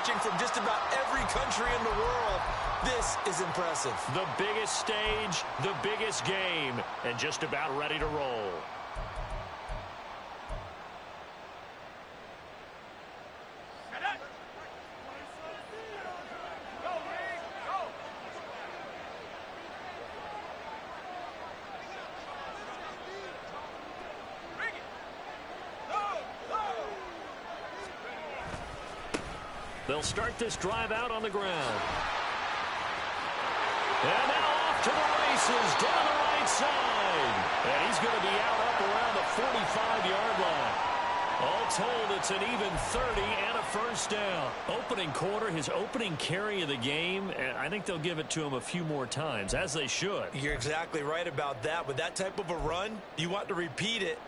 watching from just about every country in the world. This is impressive. The biggest stage, the biggest game, and just about ready to roll. They'll start this drive out on the ground. And now off to the races down the right side. And he's going to be out up around the 45-yard line. All told, it's an even 30 and a first down. Opening quarter, his opening carry of the game, and I think they'll give it to him a few more times, as they should. You're exactly right about that. With that type of a run, you want to repeat it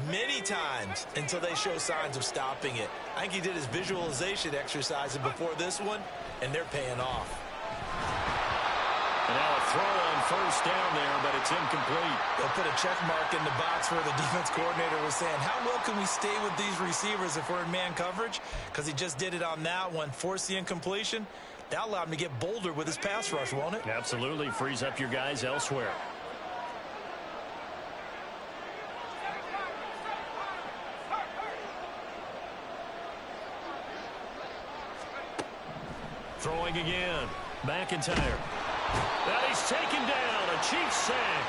many times until they show signs of stopping it. I think he did his visualization exercises before this one, and they're paying off. And now a throw on first down there, but it's incomplete. They'll put a check mark in the box where the defense coordinator was saying, how well can we stay with these receivers if we're in man coverage? Because he just did it on that one, forced the incompletion. That allowed him to get bolder with his pass rush, won't it? Absolutely. Frees up your guys elsewhere. Throwing again. McIntyre. And he's taken down. A Chiefs sack.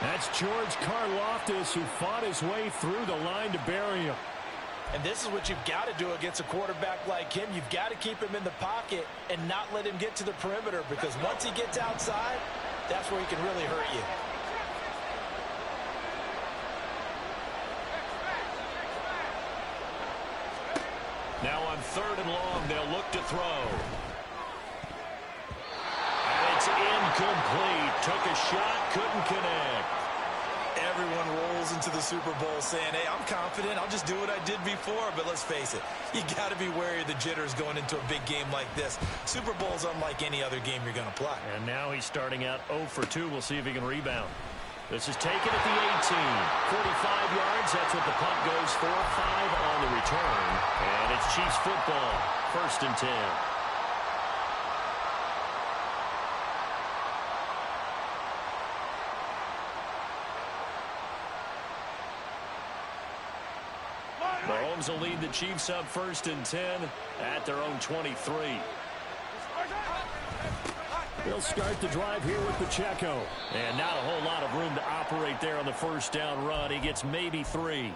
That's George Karlaftis, who fought his way through the line to bury him. And this is what you've got to do against a quarterback like him. You've got to keep him in the pocket and not let him get to the perimeter, because once he gets outside, that's where he can really hurt you. Now on 3rd and long, they'll look to throw. And it's incomplete. Took a shot, couldn't connect. Everyone rolls into the Super Bowl saying, hey, I'm confident. I'll just do what I did before. But let's face it, you got to be wary of the jitters going into a big game like this. Super Bowl's unlike any other game you're going to play. And now he's starting out 0 for 2. We'll see if he can rebound. This is taken at the 18. 45 yards. That's what the punt goes for. 5 on the return. And it's Chiefs football. 1st and 10. Mahomes will lead the Chiefs up 1st and 10 at their own 23. They'll start the drive here with Pacheco. And not a whole lot of room to operate there on the first down run. He gets maybe 3.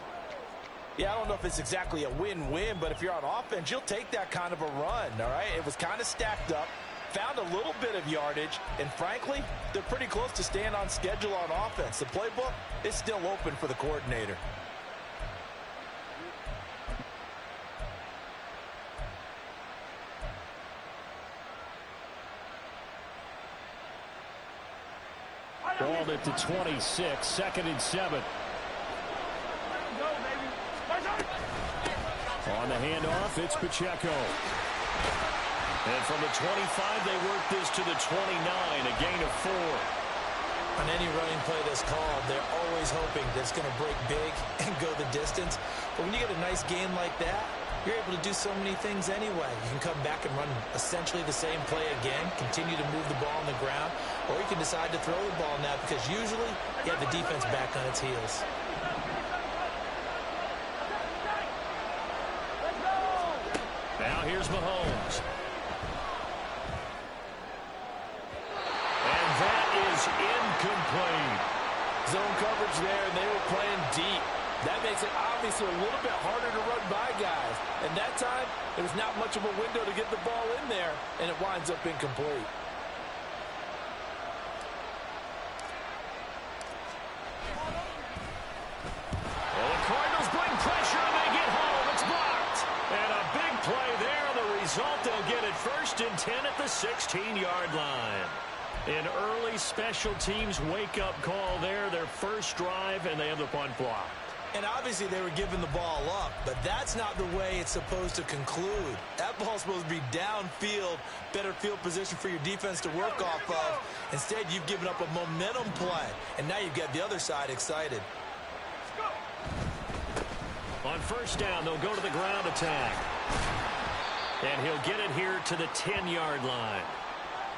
Yeah, I don't know if it's exactly a win-win, but if you're on offense, you'll take that kind of a run, all right? It was kind of stacked up, found a little bit of yardage, and frankly, they're pretty close to staying on schedule on offense. The playbook is still open for the coordinator. Balled at the 26, 2nd and 7. On the handoff, it's Pacheco. And from the 25, they work this to the 29, a gain of 4. On any running play that's called, they're always hoping that it's going to break big and go the distance. But when you get a nice gain like that, you're able to do so many things anyway. You can come back and run essentially the same play again, continue to move the ball on the ground, or you can decide to throw the ball now, because usually you have the defense back on its heels. Now here's Mahomes. And that is incomplete. Zone coverage there, and they were playing deep. That makes it obviously a little bit harder to run by guys. And that time, there was not much of a window to get the ball in there, and it winds up incomplete. Well, the Cardinals bring pressure, and they get home. It's blocked. And a big play there. The result, they'll get it 1st and 10 at the 16-yard line. An early special teams wake-up call there. Their first drive, and they have the punt block. And obviously they were giving the ball up, but that's not the way it's supposed to conclude. That ball's supposed to be downfield, better field position for your defense to work off of. Instead, you've given up a momentum play, and now you've got the other side excited. On first down, they'll go to the ground attack. And he'll get it here to the 10-yard line.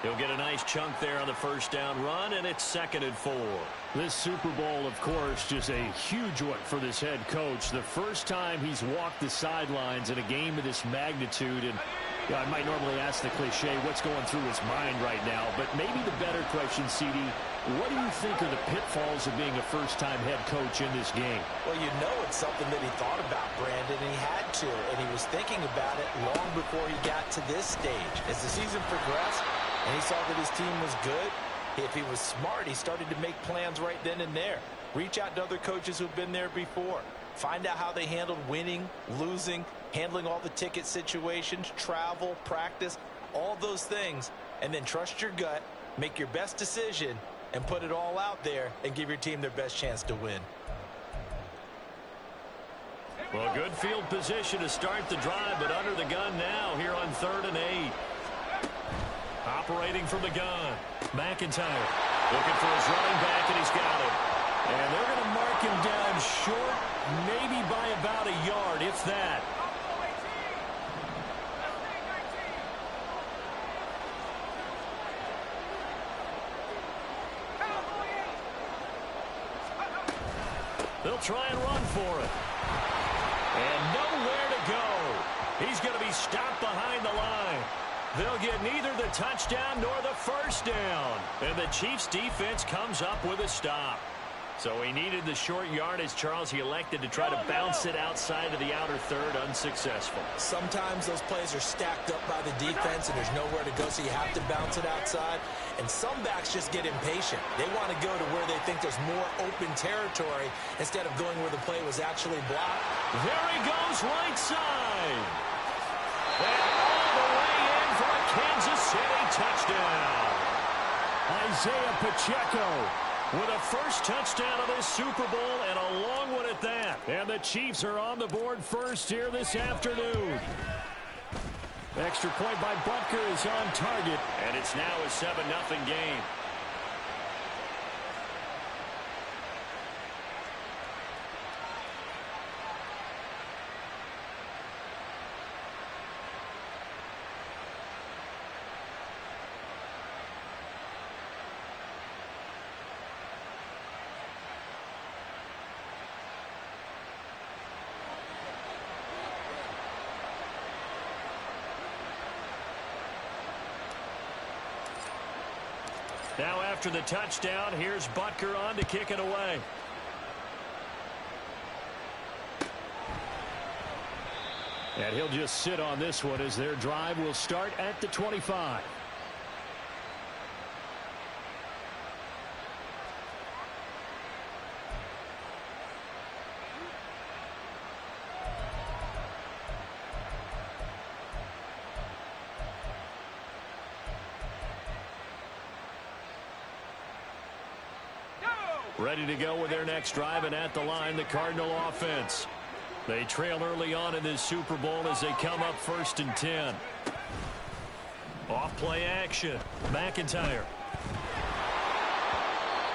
He'll get a nice chunk there on the first down run, and it's 2nd and 4. This Super Bowl, of course, just a huge one for this head coach. The first time he's walked the sidelines in a game of this magnitude. And I might normally ask the cliche, what's going through his mind right now? But maybe the better question, CD, what do you think are the pitfalls of being a first-time head coach in this game? Well, you know it's something that he thought about, Brandon, and he had to. And he was thinking about it long before he got to this stage. As the season progressed, and he saw that his team was good, if he was smart, he started to make plans right then and there. Reach out to other coaches who've been there before. Find out how they handled winning, losing, handling all the ticket situations, travel, practice, all those things. And then trust your gut, make your best decision, and put it all out there and give your team their best chance to win. Well, good field position to start the drive, but under the gun now here on 3rd and 8. Operating from the gun, McIntyre looking for his running back, and he's got it. And they're going to mark him down short, maybe by about a yard, if that. They'll try and run for it. And nowhere to go. He's going to be stopped behind the line. They'll get neither the touchdown nor the first down. And the Chiefs defense comes up with a stop. So he needed the short yardage, Charles. He elected to try to bounce it outside of the outer third, unsuccessful. Sometimes those plays are stacked up by the defense and there's nowhere to go, so you have to bounce it outside. And some backs just get impatient. They want to go to where they think there's more open territory instead of going where the play was actually blocked. There he goes, right side. And all the way in for a Kansas City touchdown. Isaiah Pacheco with a first touchdown of this Super Bowl, and a long one at that. And the Chiefs are on the board first here this afternoon. Extra point by Butker is on target. And it's now a 7-0 game. Now after the touchdown, here's Butker on to kick it away. And he'll just sit on this one as their drive will start at the 25. Ready to go with their next drive, and at the line, the Cardinal offense. They trail early on in this Super Bowl as they come up 1st and 10. Off play action. McIntyre.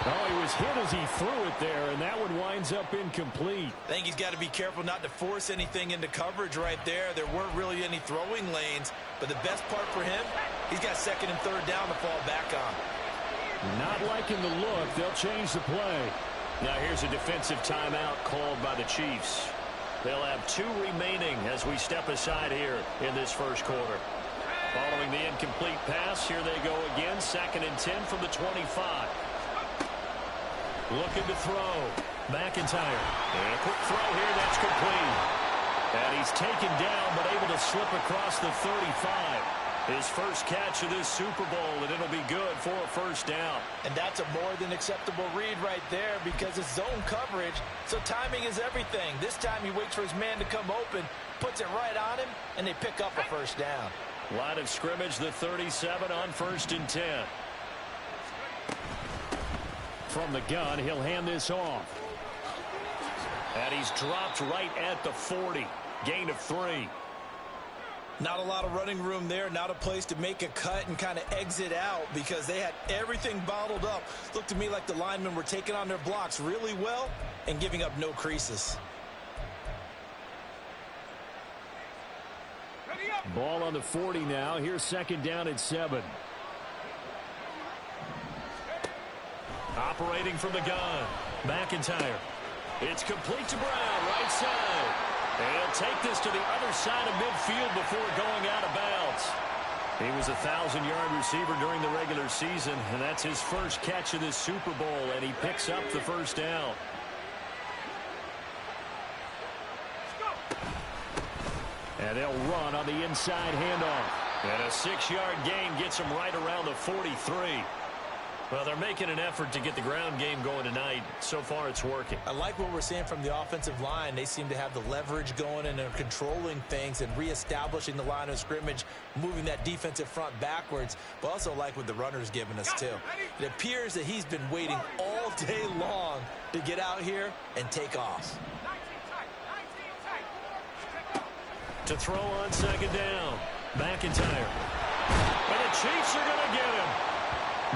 Oh, he was hit as he threw it there, and that one winds up incomplete. I think he's got to be careful not to force anything into coverage right there. There weren't really any throwing lanes, but the best part for him, he's got 2nd and 3rd down to fall back on. Not liking the look. They'll change the play. Now here's a defensive timeout called by the Chiefs. They'll have 2 remaining as we step aside here in this first quarter. Following the incomplete pass, here they go again. 2nd and 10 from the 25. Looking to throw. McIntyre. And a quick throw here. That's complete. And he's taken down but able to slip across the 35. His first catch of this Super Bowl, and it'll be good for a first down. And that's a more than acceptable read right there because it's zone coverage, so timing is everything. This time he waits for his man to come open, puts it right on him, and they pick up a first down. Line of scrimmage, the 37 on 1st and 10. From the gun, he'll hand this off. And he's dropped right at the 40. Gain of 3. Not a lot of running room there, not a place to make a cut and kind of exit out because they had everything bottled up. Looked to me like the linemen were taking on their blocks really well and giving up no creases. Ball on the 40 now. Here's second down at 7. Operating from the gun. McIntyre. It's complete to Brown, right side. And he'll take this to the other side of midfield before going out of bounds. He was a 1,000-yard receiver during the regular season, and that's his first catch of this Super Bowl, and he picks up the first down. And they'll run on the inside handoff. And a 6-yard gain gets him right around the 43. Well, they're making an effort to get the ground game going tonight. So far, it's working. I like what we're seeing from the offensive line. They seem to have the leverage going and they're controlling things and reestablishing the line of scrimmage, moving that defensive front backwards. But also like what the runner's giving us, too. It appears that he's been waiting all day long to get out here and take off. To throw on second down. McIntyre. And the Chiefs are going to get him.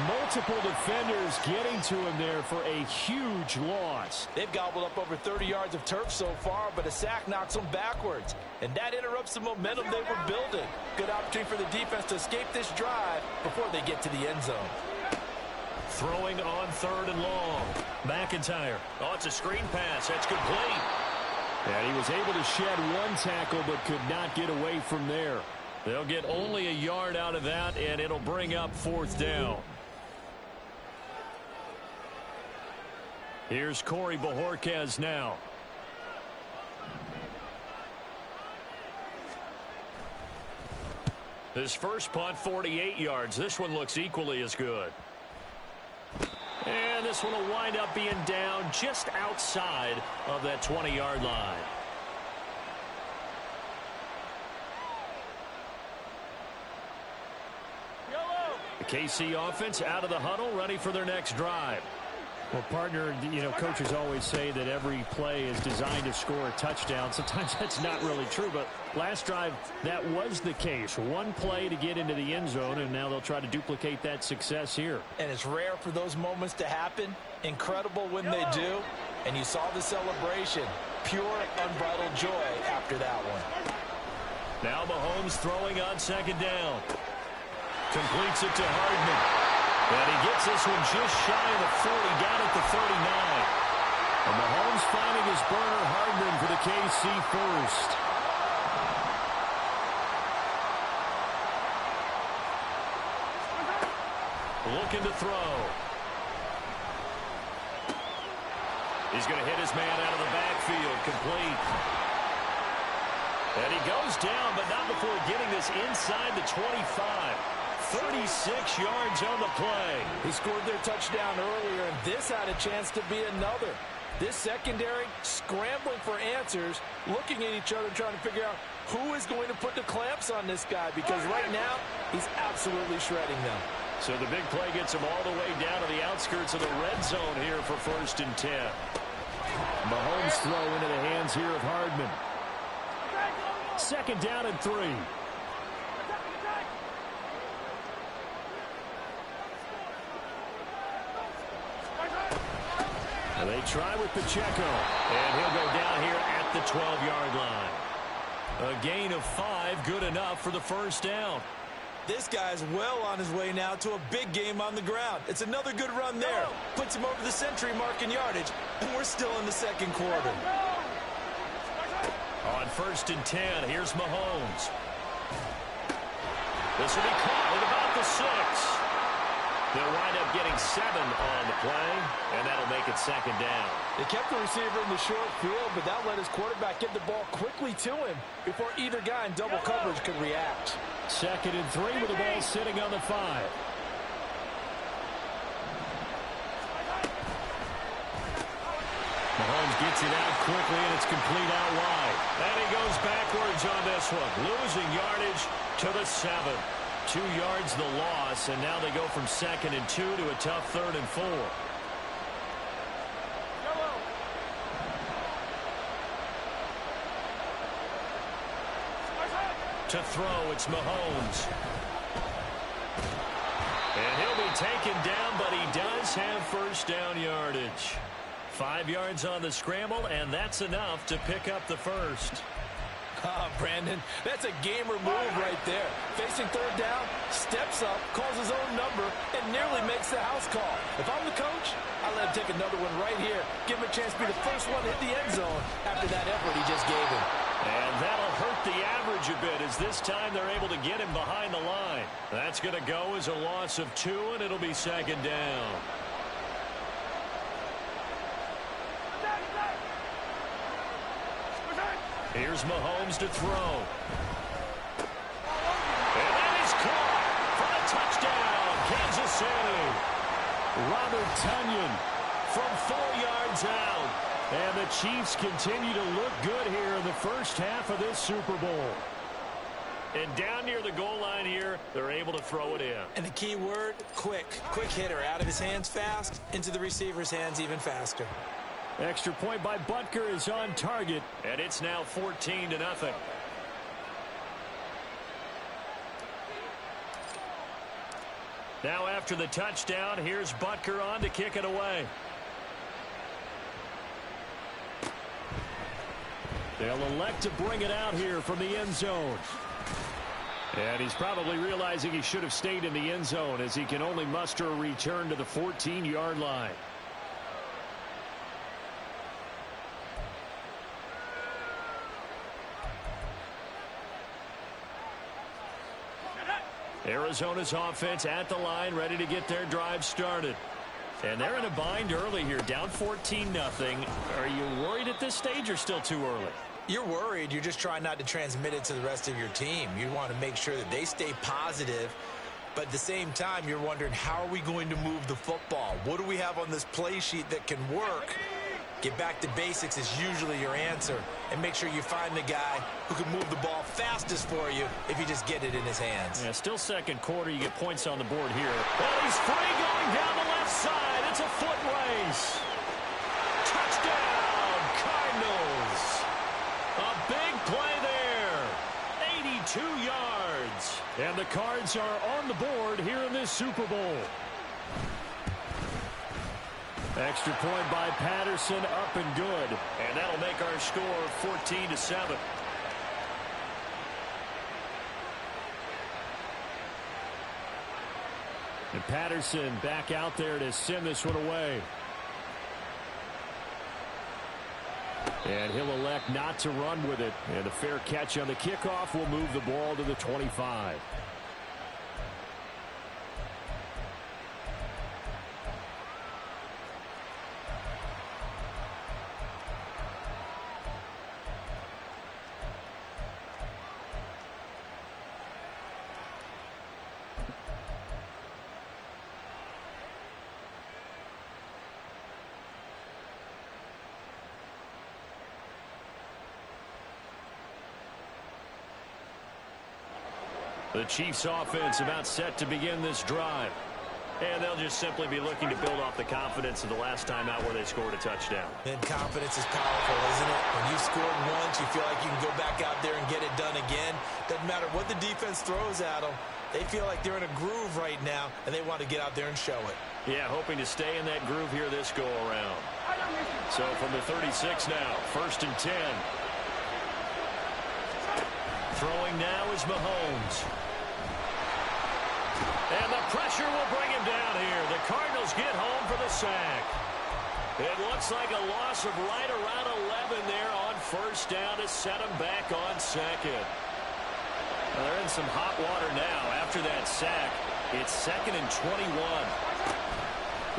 Multiple defenders getting to him there for a huge loss. They've gobbled up over 30 yards of turf so far, but a sack knocks them backwards. And that interrupts the momentum they were building. Good opportunity for the defense to escape this drive before they get to the end zone. Throwing on 3rd and long. McIntyre. Oh, it's a screen pass. That's complete. And he was able to shed one tackle but could not get away from there. They'll get only a yard out of that, and it'll bring up 4th down. Here's Corey Bojorquez now. His first punt, 48 yards. This one looks equally as good. And this one will wind up being down just outside of that 20-yard line. The KC offense out of the huddle, ready for their next drive. Well, partner, coaches always say that every play is designed to score a touchdown. Sometimes that's not really true, but last drive, that was the case. One play to get into the end zone, and now they'll try to duplicate that success here. And it's rare for those moments to happen. Incredible when they do. And you saw the celebration. Pure, unbridled joy after that one. Now Mahomes throwing on second down. Completes it to Hardman. And he gets this one just shy of the 40, down at the 39. And Mahomes finding his burner, Hardman, for the KC first. Looking to throw. He's going to hit his man out of the backfield, complete. And he goes down, but not before getting this inside the 25. 36 yards on the play. He scored their touchdown earlier, and this had a chance to be another. This secondary scrambling for answers, looking at each other, trying to figure out who is going to put the clamps on this guy, because right now he's absolutely shredding them. So the big play gets him all the way down to the outskirts of the red zone here for 1st and 10. Mahomes throw into the hands here of Hardman. 2nd down and 3. They try with Pacheco, and he'll go down here at the 12-yard line. A gain of 5, good enough for the first down. This guy's well on his way now to a big game on the ground. It's another good run there. Puts him over the century mark in yardage, and we're still in the 2nd quarter. On 1st and 10, here's Mahomes. This will be caught at about the 6. They'll wind up getting 7 on the play, and that'll make it 2nd down. They kept the receiver in the short field, but that let his quarterback get the ball quickly to him before either guy in double coverage could react. 2nd and 3 with the ball sitting on the 5. Mahomes gets it out quickly, and it's complete out wide. And he goes backwards on this one, losing yardage to the 7. 2 yards the loss, and now they go from 2nd and 2 to a tough 3rd and 4. To throw, it's Mahomes. And he'll be taken down, but he does have 1st down yardage. 5 yards on the scramble, and that's enough to pick up the first. Brandon, that's a gamer move right there. Facing third down, steps up, calls his own number, and nearly makes the house call. If I'm the coach, I let him take another one right here. Give him a chance to be the first one to hit the end zone after that effort he just gave him. And that'll hurt the average a bit, as this time they're able to get him behind the line. That's going to go as a loss of 2, and it'll be second down. Here's Mahomes to throw. And that is caught for a touchdown, Kansas City. Robert Tonyan From 4 yards out. and the Chiefs continue to look good here in the first half of this Super Bowl. And down near the goal line here, they're able to throw it in. And the key word, quick. Quick hitter, out of his hands fast, into the receiver's hands even faster. Extra point by Butker is on target. And it's now 14-0. Now after the touchdown, here's Butker on to kick it away. They'll elect to bring it out here from the end zone. And he's probably realizing he should have stayed in the end zone, as he can only muster a return to the 14-yard line. Arizona's offense at the line, ready to get their drive started. And they're in a bind early here, down 14-0. Are you worried at this stage or still too early? You're worried. You're just trying not to transmit it to the rest of your team. You want to make sure that they stay positive. But at the same time, you're wondering, how are we going to move the football? What do we have on this play sheet that can work? Get back to basics is usually your answer. And make sure you find the guy who can move the ball fastest for you if you just get it in his hands. Yeah, still second quarter. You get points on the board here. Well, he's free going down the left side. It's a foot race. Touchdown, Cardinals. A big play there. 82 yards. And the Cards are on the board here in this Super Bowl. Extra point by Patterson, up and good. And that'll make our score 14-7. And Patterson back out there to send this one away. And he'll elect not to run with it. And a fair catch on the kickoff will move the ball to the 25. The Chiefs offense about set to begin this drive. And they'll just simply be looking to build off the confidence of the last time out where they scored a touchdown. And confidence is powerful, isn't it? When you've scored once, you feel like you can go back out there and get it done again. Doesn't matter what the defense throws at them. They feel like they're in a groove right now, and they want to get out there and show it. Yeah, hoping to stay in that groove here this go-around. So from the 36 now, 1st and 10. Throwing now is Mahomes. And the pressure will bring him down here. The Cardinals get home for the sack. It looks like a loss of right around 11 there on 1st down to set him back on 2nd. Well, they're in some hot water now after that sack. It's 2nd and 21.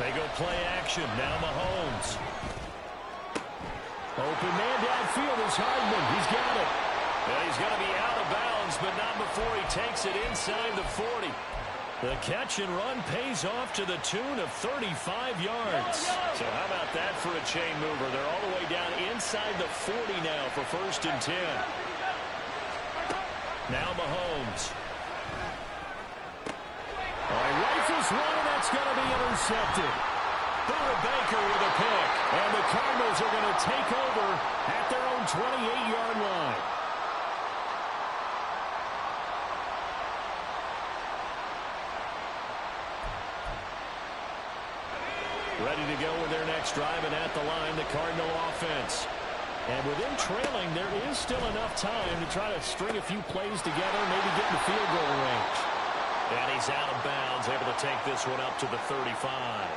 They go play action. Now Mahomes. Open man downfield is Hardman. He's got it. Well, he's going to be out of bounds, but not before he takes it inside the 40. The catch and run pays off to the tune of 35 yards. So how about that for a chain mover? They're all the way down inside the 40 now for 1st and 10. Now Mahomes. Rifles one, and that's going to be intercepted. Buda Baker with a pick. And the Cardinals are going to take over at their own 28-yard line. Ready to go with their next drive, and at the line, the Cardinal offense. And with him trailing, there is still enough time to try to string a few plays together, maybe get in the field goal range. And he's out of bounds, able to take this one up to the 35.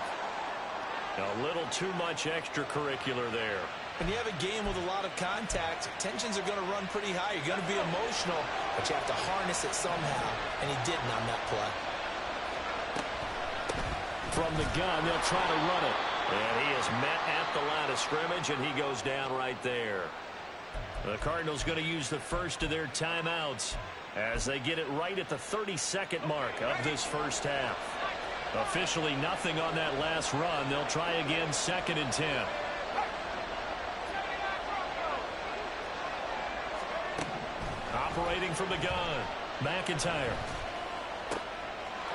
A little too much extracurricular there. When you have a game with a lot of contact, tensions are going to run pretty high. You're going to be emotional, but you have to harness it somehow, and he didn't on that play. From the gun, they'll try to run it. And he is met at the line of scrimmage, and he goes down right there. The Cardinals going to use the first of their timeouts as they get it right at the 32nd mark of this first half. Officially nothing on that last run. They'll try again 2nd and 10. Operating from the gun, McIntyre.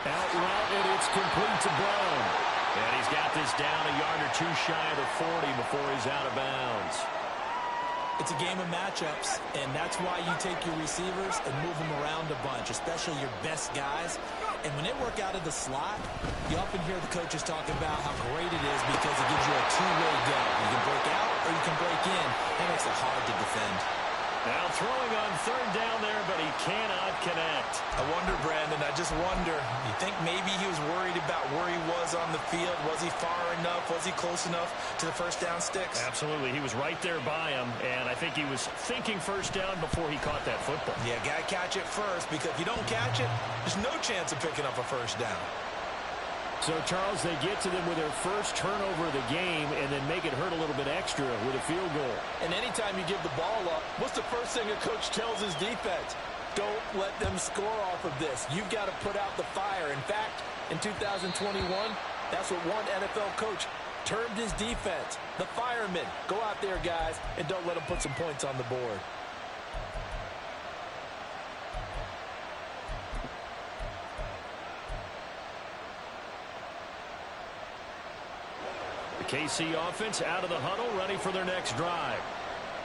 Out route, and it's complete to Brown. And he's got this down a yard or two shy of the 40 before he's out of bounds. It's a game of matchups, and that's why you take your receivers and move them around a bunch, especially your best guys. And when they work out of the slot, you often hear the coaches talk about how great it is because it gives you a two-way go. You can break out or you can break in. That makes it hard to defend. Now throwing on 3rd down there, but he cannot connect. I wonder, Brandon, I just wonder, you think maybe he was worried about where he was on the field? Was he far enough? Was he close enough to the first down sticks? Absolutely. He was right there by him, and I think he was thinking first down before he caught that football. Yeah, got to catch it first, because if you don't catch it, there's no chance of picking up a first down. So, Charles, they get to them with their first turnover of the game and then make it hurt a little bit extra with a field goal. And anytime you give the ball up, what's the first thing a coach tells his defense? Don't let them score off of this. You've got to put out the fire. In fact, in 2021, that's what one NFL coach termed his defense. The firemen. Go out there, guys, and don't let them put some points on the board. KC offense out of the huddle, ready for their next drive.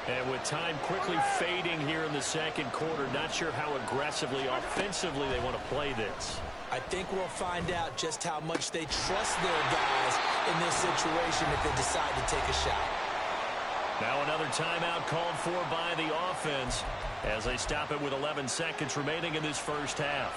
And with time quickly fading here in the second quarter, not sure how aggressively, offensively they want to play this. I think we'll find out just how much they trust their guys in this situation if they decide to take a shot. Now another timeout called for by the offense as they stop it with 11 seconds remaining in this first half.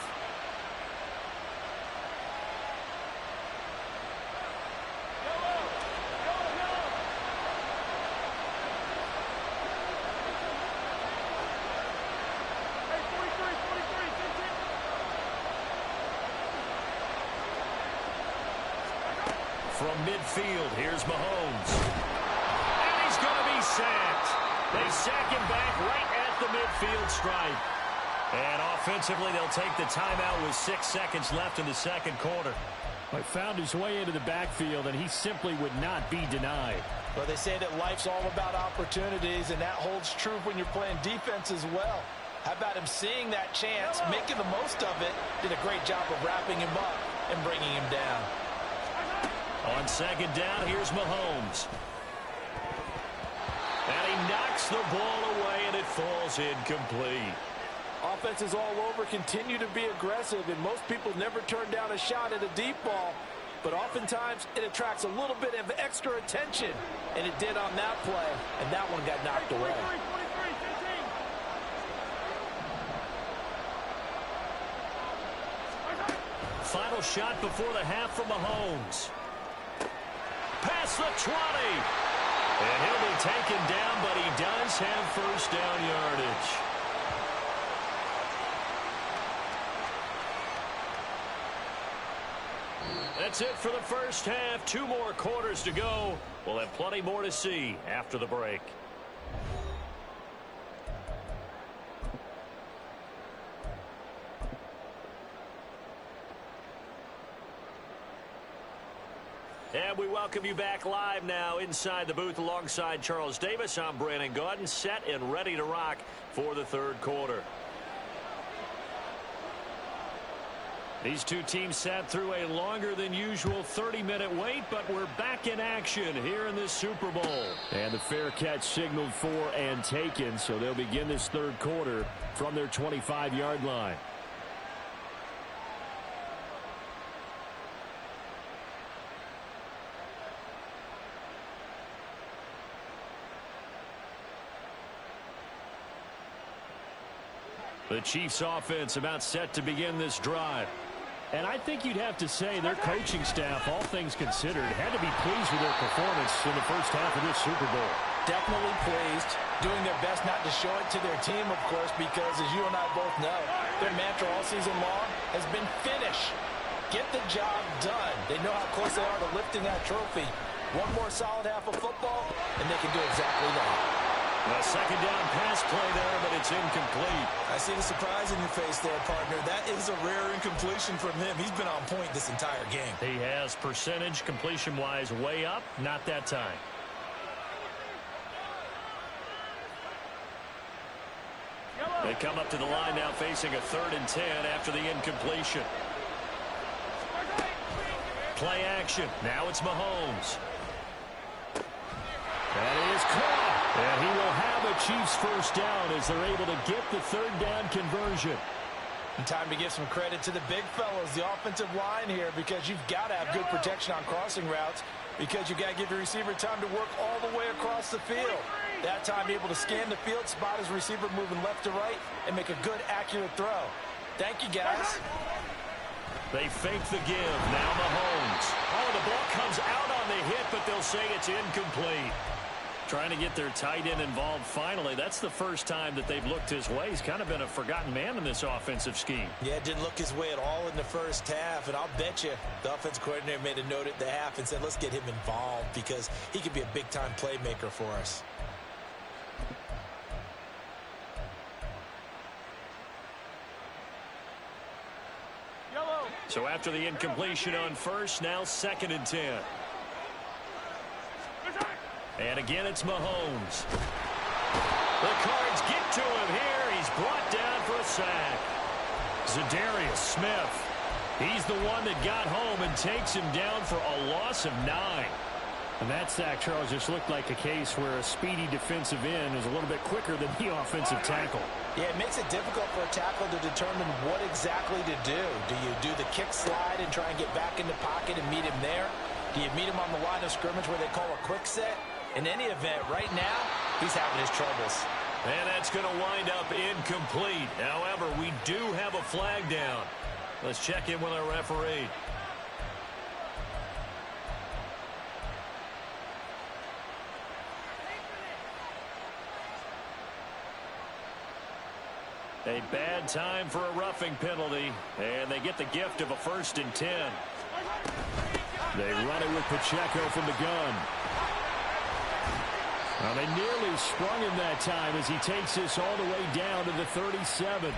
From midfield, here's Mahomes. And he's going to be sacked. They sack him back right at the midfield stripe. And offensively, they'll take the timeout with 6 seconds left in the second quarter. He found his way into the backfield, and he simply would not be denied. Well, they say that life's all about opportunities, and that holds true when you're playing defense as well. How about him seeing that chance, making the most of it, did a great job of wrapping him up and bringing him down. On second down, here's Mahomes. And he knocks the ball away, and it falls incomplete. Offenses all over continue to be aggressive, and most people never turn down a shot at a deep ball. But oftentimes, it attracts a little bit of extra attention, and it did on that play, and that one got knocked away. Final shot before the half from Mahomes. Past the 20. And he'll be taken down, but he does have first down yardage. That's it for the first half. 2 more quarters to go. We'll have plenty more to see after the break. And we welcome you back live now inside the booth alongside Charles Davis. I'm Brandon Gaudin, set and ready to rock for the third quarter. These two teams sat through a longer than usual 30-minute wait, but we're back in action here in this Super Bowl. And the fair catch signaled for and taken, so they'll begin this third quarter from their 25-yard line. The Chiefs offense about set to begin this drive. And I think you'd have to say their coaching staff, all things considered, had to be pleased with their performance in the first half of this Super Bowl. Definitely pleased, doing their best not to show it to their team, of course, because as you and I both know, their mantra all season long has been finish. Get the job done. They know how close they are to lifting that trophy. One more solid half of football, and they can do exactly that. A second down pass play there, but it's incomplete. I see the surprise in your face there, partner. That is a rare incompletion from him. He's been on point this entire game. He has percentage completion-wise way up, not that time. They come up to the line now facing a 3rd and 10 after the incompletion. Play action. Now it's Mahomes. That is caught. And he will have a Chiefs first down as they're able to get the 3rd down conversion. And time to give some credit to the big fellows, the offensive line here, because you've got to have good protection on crossing routes, because you've got to give the receiver time to work all the way across the field. That time able to scan the field, spot his receiver moving left to right, and make a good, accurate throw. Thank you, guys. They fake the give. Now Mahomes. Oh, the ball comes out on the hit, but they'll say it's incomplete. Trying to get their tight end involved finally. That's the first time that they've looked his way. He's kind of been a forgotten man in this offensive scheme. Yeah, it didn't look his way at all in the first half, and I'll bet you the offense coordinator made a note at the half and said, let's get him involved because he could be a big-time playmaker for us. So after the incompletion on first, now 2nd and 10. And again, it's Mahomes. The Cards get to him here. He's brought down for a sack. Zadarius Smith. He's the one that got home and takes him down for a loss of 9. And that sack, Charles, just looked like a case where a speedy defensive end is a little bit quicker than the offensive tackle. Yeah, it makes it difficult for a tackle to determine what exactly to do. Do you do the kick slide and try and get back in the pocket and meet him there? Do you meet him on the line of scrimmage where they call a quick set? In any event, right now, he's having his troubles. And that's going to wind up incomplete. However, we do have a flag down. Let's check in with our referee. A bad time for a roughing penalty, and they get the gift of a 1st and 10. They run it with Pacheco from the gun. Well, they nearly sprung him that time as he takes this all the way down to the 37.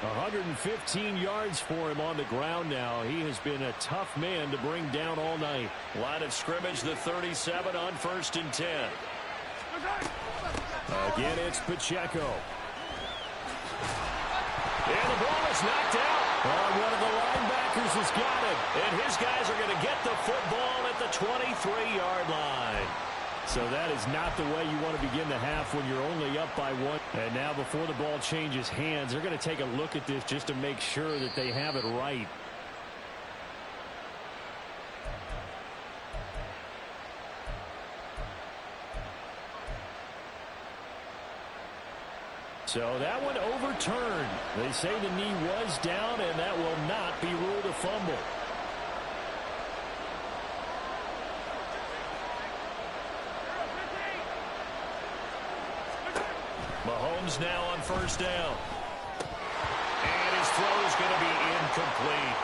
115 yards for him on the ground now. He has been a tough man to bring down all night. Line of scrimmage, the 37 on 1st and 10. Again, it's Pacheco. And the ball is knocked out. One of the linebackers has got it. And his guys are going to get the football at the 23-yard line. So that is not the way you want to begin the half when you're only up by 1. And now before the ball changes hands, they're going to take a look at this just to make sure that they have it right. So that one overturned. They say the knee was down, and that will not be ruled a fumble. Mahomes now on 1st down. And his throw is going to be incomplete.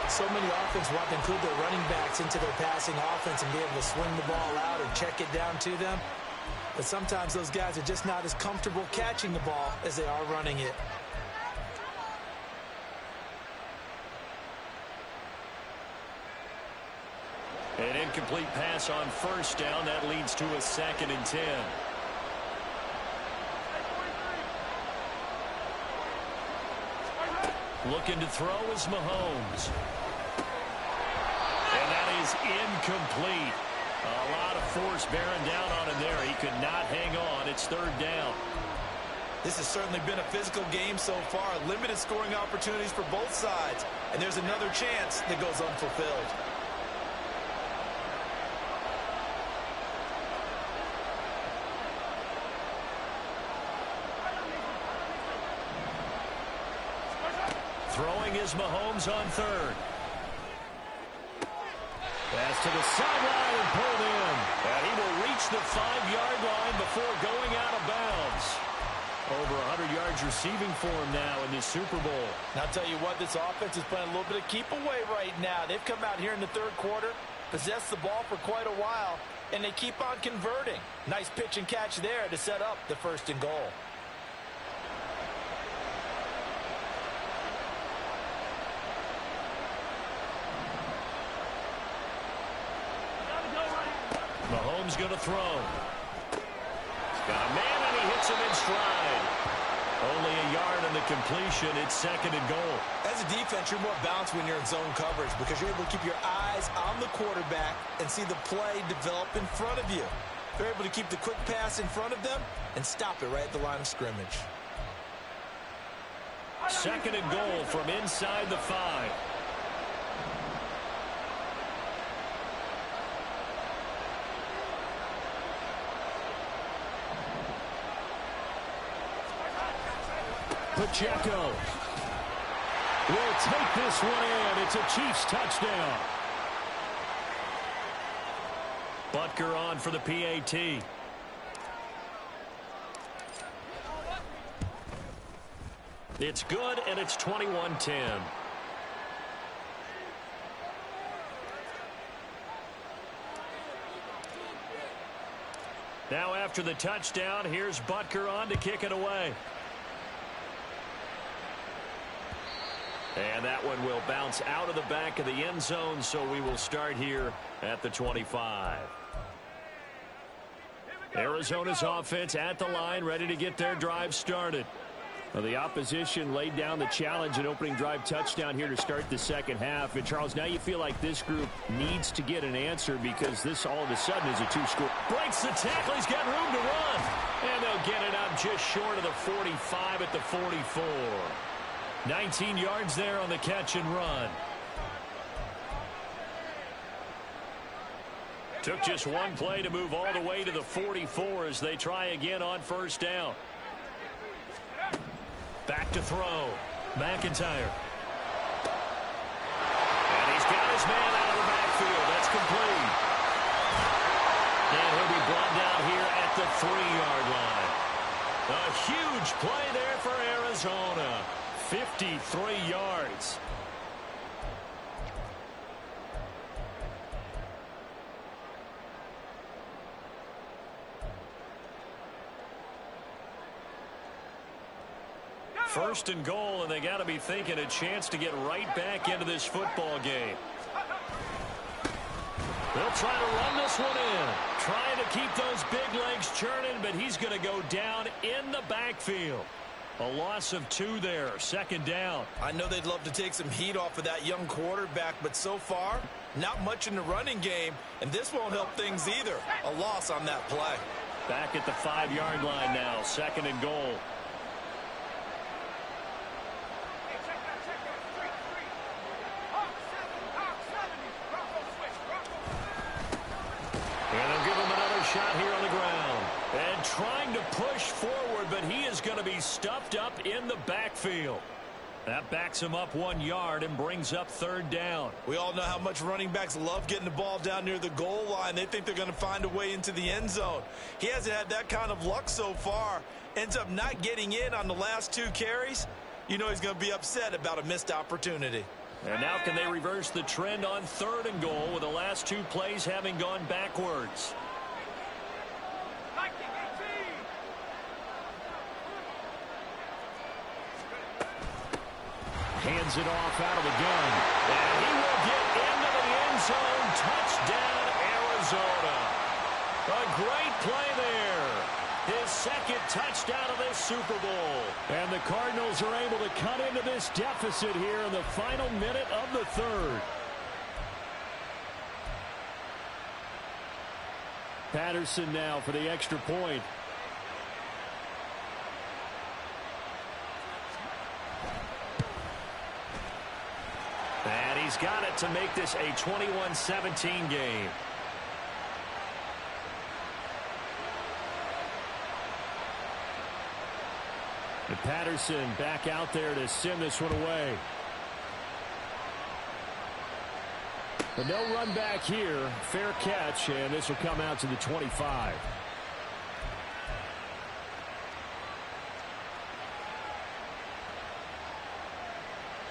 So many offenses want to include their running backs into their passing offense and be able to swing the ball out or check it down to them. But sometimes those guys are just not as comfortable catching the ball as they are running it. An incomplete pass on 1st down. That leads to a 2nd and 10. Looking to throw is Mahomes. And that is incomplete. A lot of force bearing down on him there. He could not hang on. It's 3rd down. This has certainly been a physical game so far. Limited scoring opportunities for both sides. And there's another chance that goes unfulfilled. Throwing is Mahomes on third. Pass to the sideline and pulled in. And he will reach the 5-yard line before going out of bounds. Over 100 yards receiving for him now in this Super Bowl. Now, I'll tell you what, this offense is playing a little bit of keep away right now. They've come out here in the third quarter, possessed the ball for quite a while, and they keep on converting. Nice pitch and catch there to set up the 1st and goal. Mahomes going to throw. He's got a man, and he hits him in stride. Only a yard on the completion. It's 2nd and goal. As a defense, you're more balanced when you're in zone coverage because you're able to keep your eyes on the quarterback and see the play develop in front of you. They're able to keep the quick pass in front of them and stop it right at the line of scrimmage. 2nd and goal from inside the 5. Pacheco will take this one in. It's a Chiefs touchdown. Butker on for the PAT. It's good, and it's 21-10. Now after the touchdown, here's Butker on to kick it away. And that one will bounce out of the back of the end zone, so we will start here at the 25. Arizona's offense at the line, ready to get their drive started. Well, the opposition laid down the challenge and opening drive touchdown here to start the second half. And, Charles, now you feel like this group needs to get an answer because this all of a sudden is a two-score. Breaks the tackle. He's got room to run. And they'll get it up just short of the 45 at the 44. 19 yards there on the catch and run. Took just one play to move all the way to the 44 as they try again on first down. Back to throw. McIntyre. And he's got his man out of the backfield. That's complete. And he'll be brought down here at the 3-yard line. A huge play there for Arizona. 53 yards. First and goal, and they got to be thinking a chance to get right back into this football game. They'll try to run this one in. Trying to keep those big legs churning, but he's going to go down in the backfield. A loss of 2 there, 2nd down. I know they'd love to take some heat off of that young quarterback, but so far, not much in the running game, and this won't help things either. A loss on that play. Back at the 5-yard line now, 2nd and goal. And they'll give him another shot here on the ground. And trying to push forward, but he is going to be stuffed up in the backfield. That backs him up 1 yard and brings up 3rd down. We all know how much running backs love getting the ball down near the goal line. They think they're going to find a way into the end zone. He hasn't had that kind of luck so far. Ends up not getting in on the last 2 carries. You know he's going to be upset about a missed opportunity. And now can they reverse the trend on 3rd and goal with the last 2 plays having gone backwards? Hands it off out of the gun. And he will get into the end zone. Touchdown, Arizona. A great play there. His 2nd touchdown of this Super Bowl. And the Cardinals are able to cut into this deficit here in the final minute of the 3rd. Patterson now for the extra point. And he's got it to make this a 21-17 game. And Patterson back out there to send this one away. But no run back here. Fair catch, and this will come out to the 25.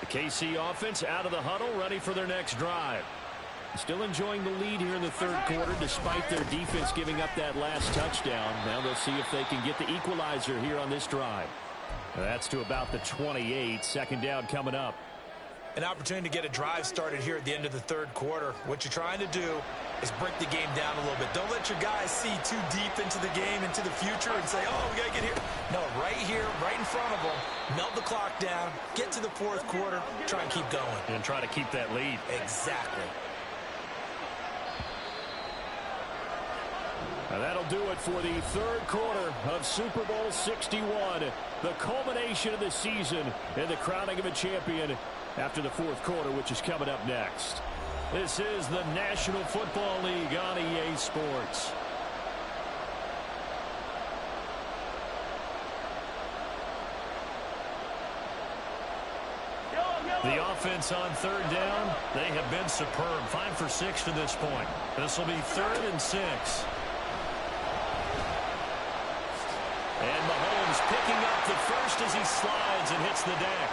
The KC offense out of the huddle, ready for their next drive. Still enjoying the lead here in the third quarter, despite their defense giving up that last touchdown. Now they'll see if they can get the equalizer here on this drive. That's to about the 28. Second down coming up. An opportunity to get a drive started here at the end of the third quarter. What you're trying to do is break the game down a little bit. Don't let your guys see too deep into the game, into the future, and say, oh, we got to get here. No, right here, right in front of them. Melt the clock down, get to the fourth quarter, try and keep going. And try to keep that lead. Exactly. Now that'll do it for the third quarter of Super Bowl 61. The culmination of the season and the crowning of a champion after the fourth quarter, which is coming up next. This is the National Football League on EA Sports. The offense on third down, they have been superb. 5 for 6 to this point. This will be 3rd and 6. And Mahomes picking up the first as he slides and hits the deck.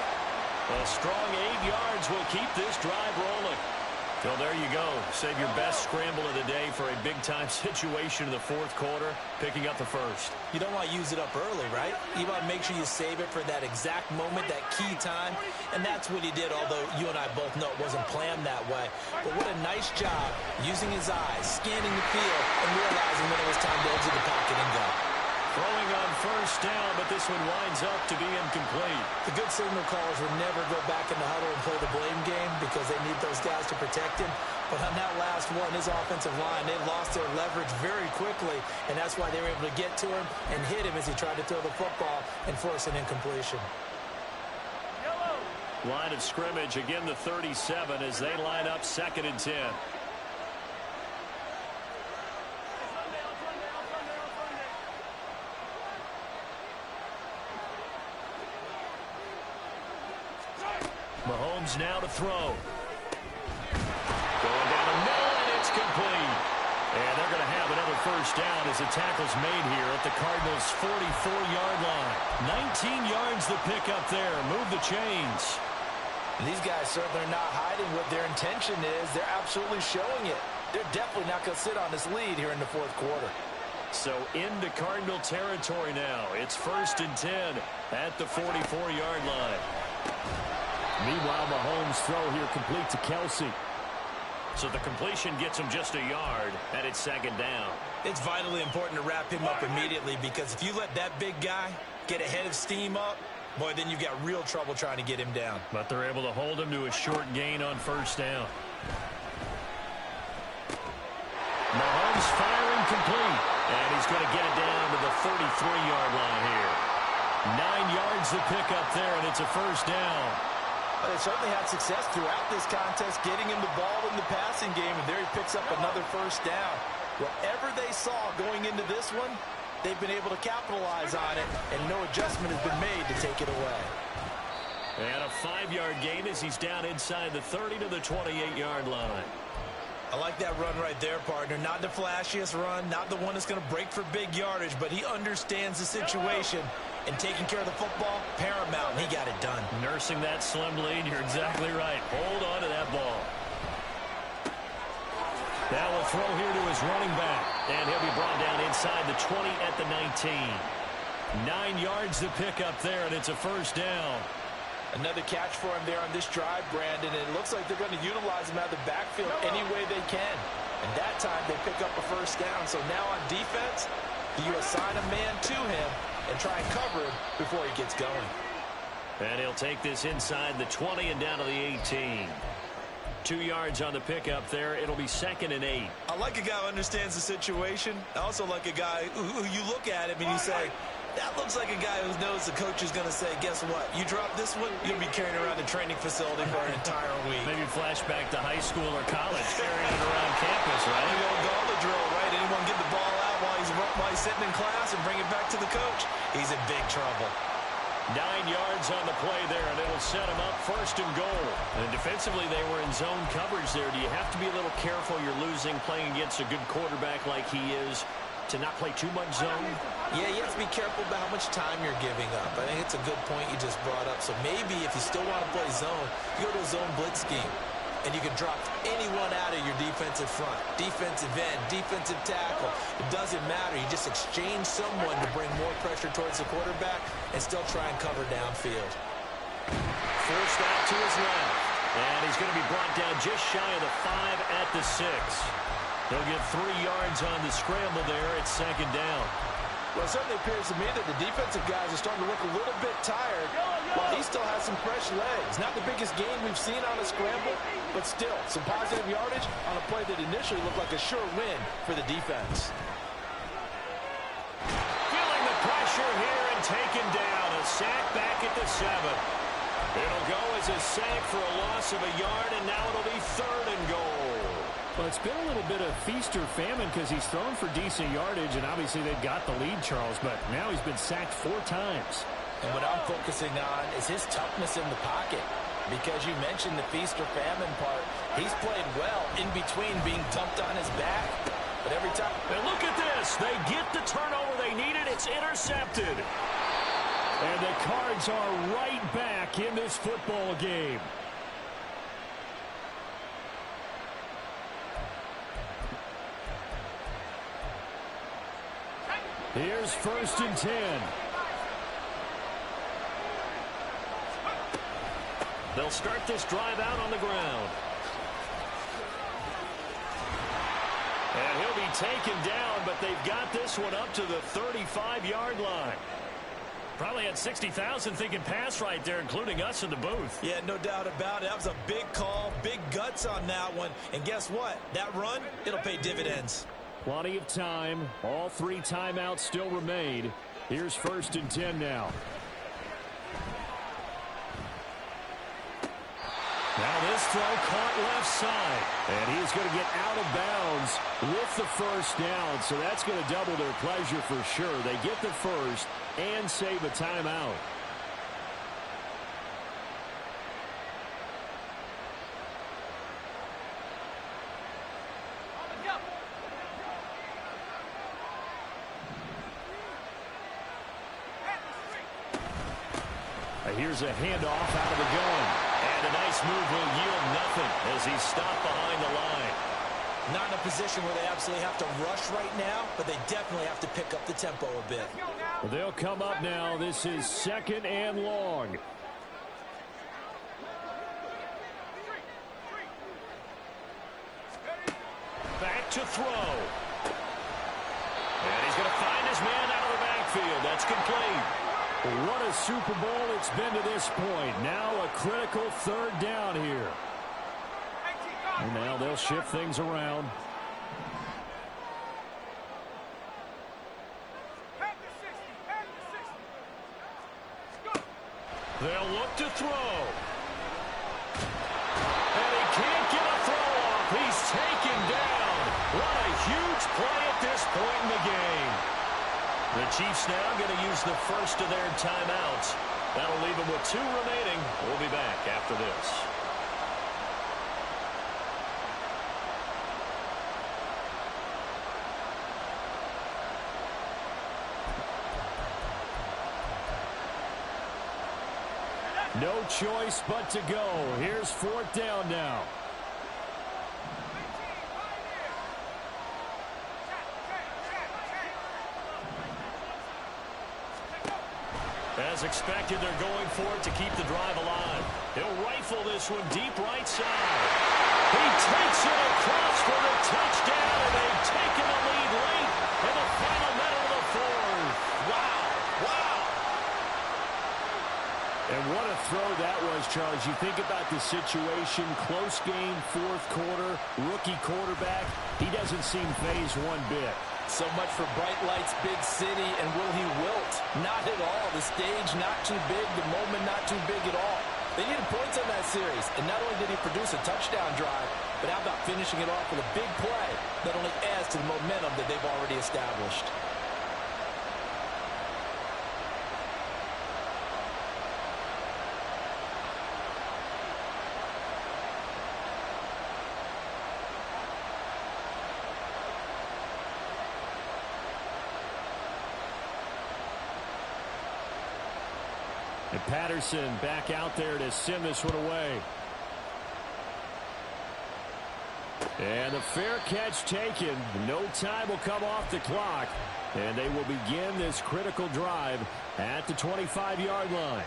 A strong 8 yards will keep this drive rolling. So there you go. Save your best scramble of the day for a big-time situation in the fourth quarter, picking up the first. You don't want to use it up early, right? You want to make sure you save it for that exact moment, that key time. And that's what he did, although you and I both know it wasn't planned that way. But what a nice job using his eyes, scanning the field, and realizing when it was time to exit the pocket and go. Throwing on first down, but this one winds up to be incomplete. The good signal callers would never go back in the huddle and play the blame game because they need those guys to protect him. But on that last one, his offensive line, they lost their leverage very quickly, and that's why they were able to get to him and hit him as he tried to throw the football and force an incompletion. Line of scrimmage, again the 37 as they line up 2nd and 10. Mahomes now to throw. Going down the middle, and it's complete. And they're going to have another first down as the tackle's made here at the Cardinals' 44-yard line. 19 yards the pick up there. Move the chains. These guys certainly are not hiding what their intention is. They're absolutely showing it. They're definitely not going to sit on this lead here in the fourth quarter. So into Cardinal territory now. It's 1st and 10 at the 44-yard line. Meanwhile, Mahomes' throw here complete to Kelsey. So the completion gets him just a yard, and it's 2nd down. It's vitally important to wrap him up immediately because if you let that big guy get a head of steam up, boy, then you've got real trouble trying to get him down. But they're able to hold him to a short gain on first down. Mahomes firing complete, and he's going to get it down to the 33-yard line here. 9 yards to pick up there, and it's a first down. They certainly had success throughout this contest, getting him the ball in the passing game, and there he picks up another first down. Whatever they saw going into this one, they've been able to capitalize on it, and no adjustment has been made to take it away. And a 5-yard gain as he's down inside the 30 to the 28-yard line. I like that run right there, partner. Not the flashiest run, not the one that's going to break for big yardage, but he understands the situation. And taking care of the football, paramount, and he got it done. Nursing that slim lead, you're exactly right. Hold on to that ball. Now a throw here to his running back. And he'll be brought down inside the 20 at the 19. 9 yards to pick up there, and it's a first down. Another catch for him there on this drive, Brandon, and it looks like they're going to utilize him out of the backfield any way they can. And that time they pick up a first down. So now on defense, you assign a man to him and try and cover him before he gets going. And he'll take this inside the 20 and down to the 18. 2 yards on the pickup there. It'll be 2nd and 8. I like a guy who understands the situation. I also like a guy who you look at him and you say, that looks like a guy who knows the coach is going to say, guess what? You drop this one, you'll be carrying around the training facility for an entire week. Maybe flashback to high school or college, carrying it around campus, right? The old gauntlet drill, right? Anyone get the ball out while he's sitting in class and bring it back to the coach? He's in big trouble. 9 yards on the play there, and it'll set him up first and goal. And defensively, they were in zone coverage there. Do you have to be a little careful? You're losing playing against a good quarterback like he is to not play too much zone? Yeah, you have to be careful about how much time you're giving up. I think it's a good point you just brought up. So maybe if you still want to play zone, you go to a zone blitz scheme. And you can drop anyone out of your defensive front. Defensive end, defensive tackle. It doesn't matter. You just exchange someone to bring more pressure towards the quarterback and still try and cover downfield. Forced out to his left. And he's going to be brought down just shy of the 5 at the 6. He'll get 3 yards on the scramble there at second down. Well, it certainly appears to me that the defensive guys are starting to look a little bit tired while he still has some fresh legs. Not the biggest gain we've seen on a scramble, but still some positive yardage on a play that initially looked like a sure win for the defense. Feeling the pressure here and taken down. A sack back at the 7. It'll go as a sack for a loss of a yard, and now it'll be 3rd and goal. Well, it's been a little bit of feast or famine because he's thrown for decent yardage, and obviously they've got the lead, Charles, but now he's been sacked 4 times. And what I'm focusing on is his toughness in the pocket. Because you mentioned the feast or famine part, he's played well in between being dumped on his back. But every time... And look at this. They get the turnover they needed. It's intercepted. And the Cards are right back in this football game. Here's 1st and 10. They'll start this drive out on the ground. And he'll be taken down, but they've got this one up to the 35-yard line. Probably had 60,000 thinking pass right there, including us in the booth. Yeah, no doubt about it. That was a big call, big guts on that one. And guess what? That run, it'll pay dividends. Plenty of time. All 3 timeouts still remain. Here's 1st and 10 now. Now this throw caught left side. And he's going to get out of bounds with the 1st down. So that's going to double their pleasure for sure. They get the 1st and save a timeout. Here's a handoff out of the gun. And a nice move will yield nothing as he's stopped behind the line. Not in a position where they absolutely have to rush right now, but they definitely have to pick up the tempo a bit. Well, they'll come up now. This is 2nd and long. Back to throw. And he's going to find his man out of the backfield. That's complete. What a Super Bowl it's been to this point. Now a critical 3rd down here. And now they'll shift things around. They'll look to throw. And he can't get a throw off. He's taken down. What a huge play at this point in the game. The Chiefs now going to use the 1st of their timeouts. That'll leave them with 2 remaining. We'll be back after this. No choice but to go. Here's 4th down now. As expected, they're going for it to keep the drive alive. He'll rifle this one deep right side. He takes it across for the touchdown, and they've taken the lead late in the final minute of the 4th. Wow, wow. And what a throw that was, Charles. You think about the situation, close game, 4th quarter, rookie quarterback. He doesn't seem fazed one bit. So much for bright lights, big city, and will he wilt? Not at all. The stage not too big, the moment not too big at all. They needed points on that series, and not only did he produce a touchdown drive, but how about finishing it off with a big play that only adds to the momentum that they've already established. And Patterson back out there to send this one away. And the fair catch taken. No time will come off the clock. And they will begin this critical drive at the 25-yard line.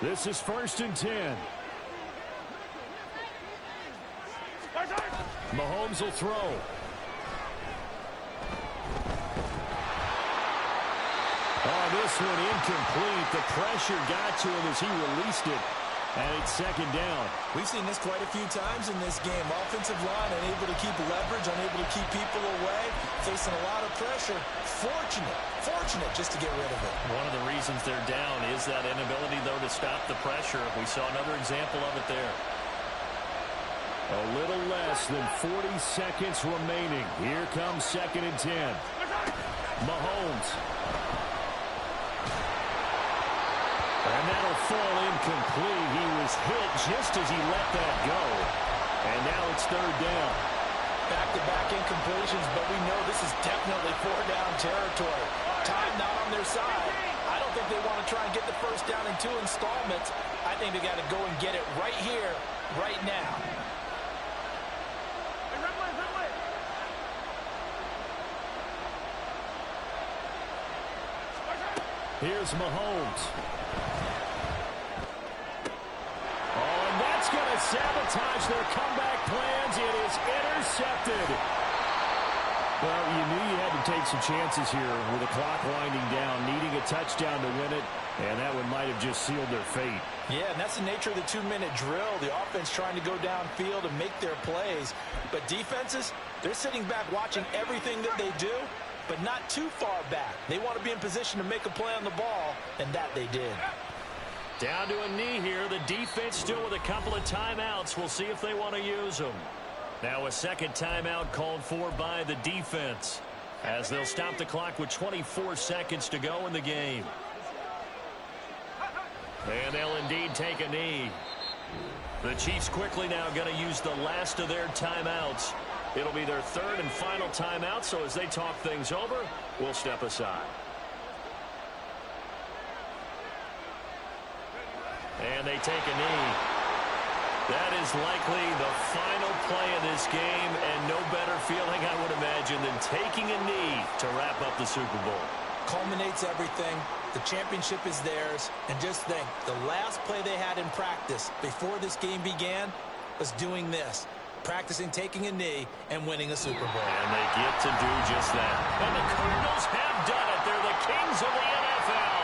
This is 1st and 10. Mahomes will throw. Oh, this one incomplete. The pressure got to him as he released it. And it's 2nd down. We've seen this quite a few times in this game. Offensive line unable to keep leverage, unable to keep people away, facing a lot of pressure. Fortunate just to get rid of it. One of the reasons they're down is that inability, though, to stop the pressure. We saw another example of it there. A little less than 40 seconds remaining. Here comes 2nd and 10. Mahomes. And that'll fall incomplete. He was hit just as he let that go. And now it's 3rd down. Back-to-back incompletions, but we know this is definitely 4-down territory. Time not on their side. I don't think they want to try and get the 1st down in 2 installments. I think they got to go and get it right here, right now. Here's Mahomes. Oh, and that's going to sabotage their comeback plans. It is intercepted. Well, you knew you had to take some chances here with the clock winding down, needing a touchdown to win it, and that one might have just sealed their fate. Yeah, and that's the nature of the 2-minute drill. The offense trying to go downfield and make their plays. But defenses, they're sitting back watching everything that they do, but not too far back. They want to be in position to make a play on the ball, and that they did. Down to a knee here. The defense still with a couple of timeouts. We'll see if they want to use them. Now a 2nd timeout called for by the defense, as they'll stop the clock with 24 seconds to go in the game. And they'll indeed take a knee. The Chiefs quickly now going to use the last of their timeouts. It'll be their 3rd and final timeout, so as they talk things over, we'll step aside. And they take a knee. That is likely the final play of this game, and no better feeling, I would imagine, than taking a knee to wrap up the Super Bowl. Culminates everything. The championship is theirs. And just think, the last play they had in practice before this game began was doing this. Practicing taking a knee and winning a Super Bowl. And they get to do just that. And the Cardinals have done it. They're the kings of the NFL.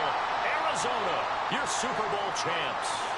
Arizona, your Super Bowl champs.